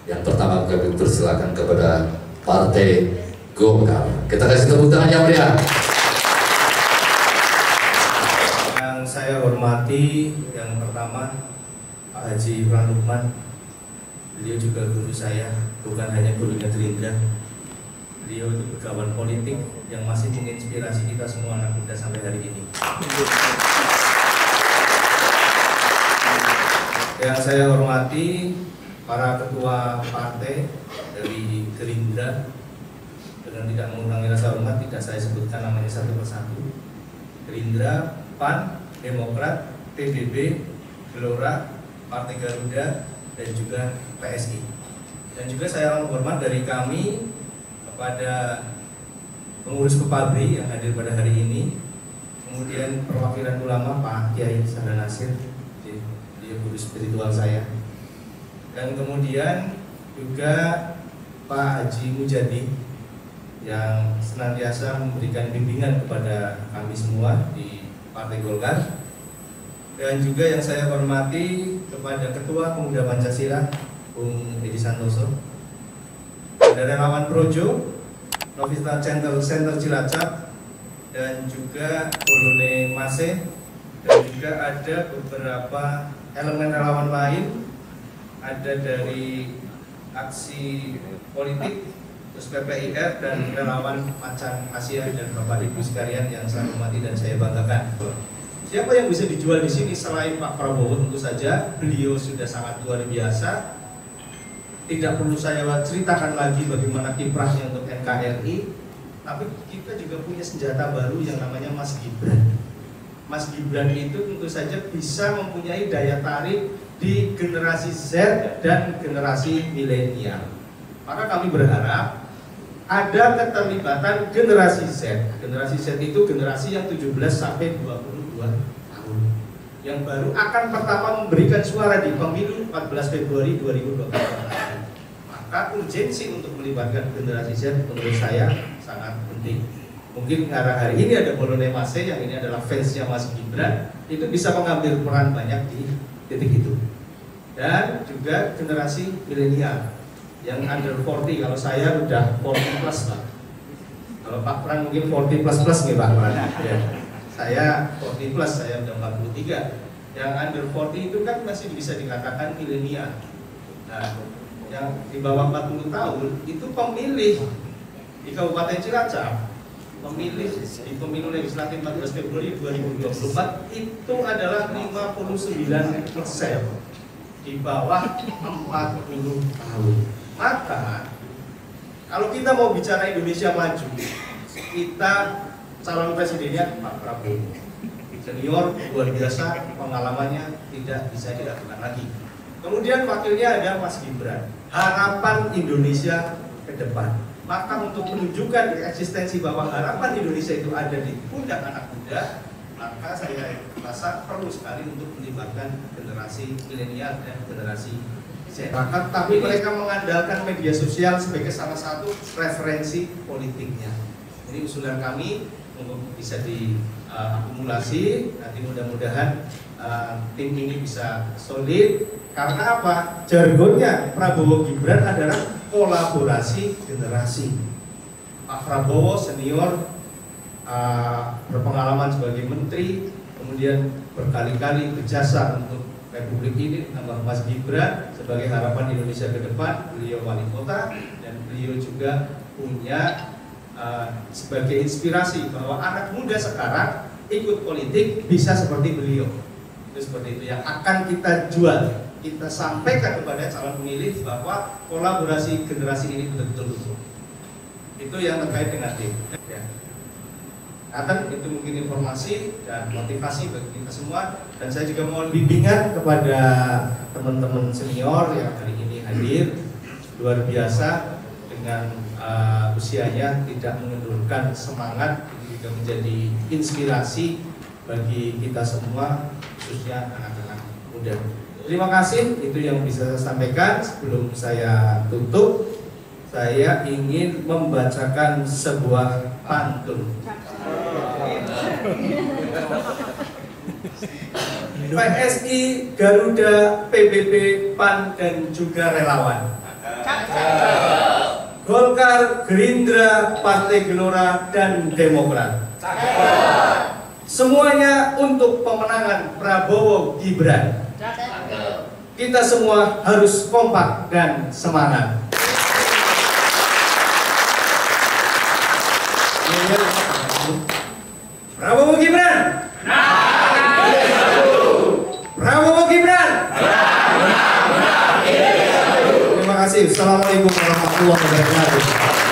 Yang pertama kami persilakan kepada Partai Golkar. Kita kasih tepuk tangan yang meriah. Yang saya hormati, yang pertama Pak Haji Imran Lukman. Beliau juga guru saya, bukan hanya gurunya Gerindra. Beliau itu pegawan politik yang masih menginspirasi kita semua anak muda sampai hari ini. Yang saya hormati para ketua partai dari Gerindra, dengan tidak mengurangi rasa hormat tidak saya sebutkan namanya satu persatu. Gerindra, PAN, Demokrat, PBB, Gelora, Partai Garuda, dan juga PSI. Dan juga saya hormat dari kami kepada pengurus Kepabri yang hadir pada hari ini, kemudian perwakilan ulama Pak Kiai Sahlan Nasir, dia guru spiritual saya, dan kemudian juga Pak Haji Mujadi yang senantiasa memberikan bimbingan kepada kami semua di Partai Golkar. Dan juga yang saya hormati kepada Ketua Pemuda Pancasila Bung Edi Santoso, ada relawan Projo, Novista Center Cilacap, dan juga Kolone Mase, dan juga ada beberapa elemen relawan lain, ada dari Aksi Politik, terus PPIR, dan relawan Macan Asia, dan Bapak Ibu sekalian yang saya hormati dan saya banggakan. Siapa yang bisa dijual di sini selain Pak Prabowo? Tentu saja beliau sudah sangat luar biasa. Tidak perlu saya ceritakan lagi bagaimana kiprahnya untuk NKRI. Tapi kita juga punya senjata baru yang namanya Mas Gibran. Mas Gibran itu tentu saja bisa mempunyai daya tarik di generasi Z dan generasi milenial. Maka kami berharap ada keterlibatan generasi Z. Generasi Z itu generasi yang 17 sampai 22 tahun, yang baru akan pertama memberikan suara di pemilu 14 Februari 2024. Maka urgensi untuk melibatkan generasi Z menurut saya sangat penting. Mungkin karena hari ini ada Kolone Mase yang ini adalah fansnya Mas Gibran, itu bisa mengambil peran banyak di titik itu. Dan juga generasi milenial yang under 40, kalau saya udah 40 plus Pak. Kalau Pak Pran mungkin 40 plus nih Pak Pran. Ya. Saya 40 plus, saya udah 43. Yang under 40 itu kan masih bisa dikatakan milenial. Nah, yang di bawah 40 tahun itu pemilih di Kabupaten Cilacap, pemilih di pemilu legislatif 14 Februari 2024 itu adalah 59% di bawah 40 tahun. Maka kalau kita mau bicara Indonesia maju, kita calon presidennya Pak Prabowo, senior luar biasa, pengalamannya tidak bisa dilakukan lagi. Kemudian wakilnya ada Mas Gibran, harapan Indonesia ke depan. Maka untuk menunjukkan eksistensi bahwa harapan Indonesia itu ada di pundak anak muda, maka saya rasa perlu sekali untuk melibatkan generasi milenial dan generasi Z. Tapi mereka mengandalkan media sosial sebagai salah satu referensi politiknya. Ini usulan kami untuk bisa diakumulasi. Nanti mudah-mudahan tim ini bisa solid. Karena apa? Jargonnya Prabowo Gibran adalah kolaborasi generasi. Pak Prabowo senior, berpengalaman sebagai menteri, kemudian berkali-kali berjasa untuk Republik ini, tambah Mas Gibran sebagai harapan Indonesia ke depan, beliau wali kota, dan beliau juga punya sebagai inspirasi bahwa anak muda sekarang ikut politik bisa seperti beliau. Itu seperti itu yang akan kita jual, kita sampaikan kepada calon pemilih bahwa kolaborasi generasi ini betul-betul utuh. Itu yang terkait dengan tim. Ya. Akan itu mungkin informasi dan motivasi bagi kita semua, dan saya juga mohon bimbingan kepada teman-teman senior yang hari ini hadir, luar biasa dengan usianya tidak mengendurkan semangat, itu juga menjadi inspirasi bagi kita semua, khususnya anak-anak muda. Terima kasih, itu yang bisa saya sampaikan. Sebelum saya tutup, saya ingin membacakan sebuah pantun. PSI, Garuda, PBB, PAN, dan juga relawan. Golkar, Gerindra, Partai Gelora, dan Demokrat. Semuanya untuk pemenangan Prabowo Gibran. Kita semua harus kompak dan semangat. Prabowo Gibran. Prabowo Gibran. Terima kasih. Assalamualaikum warahmatullahi wabarakatuh.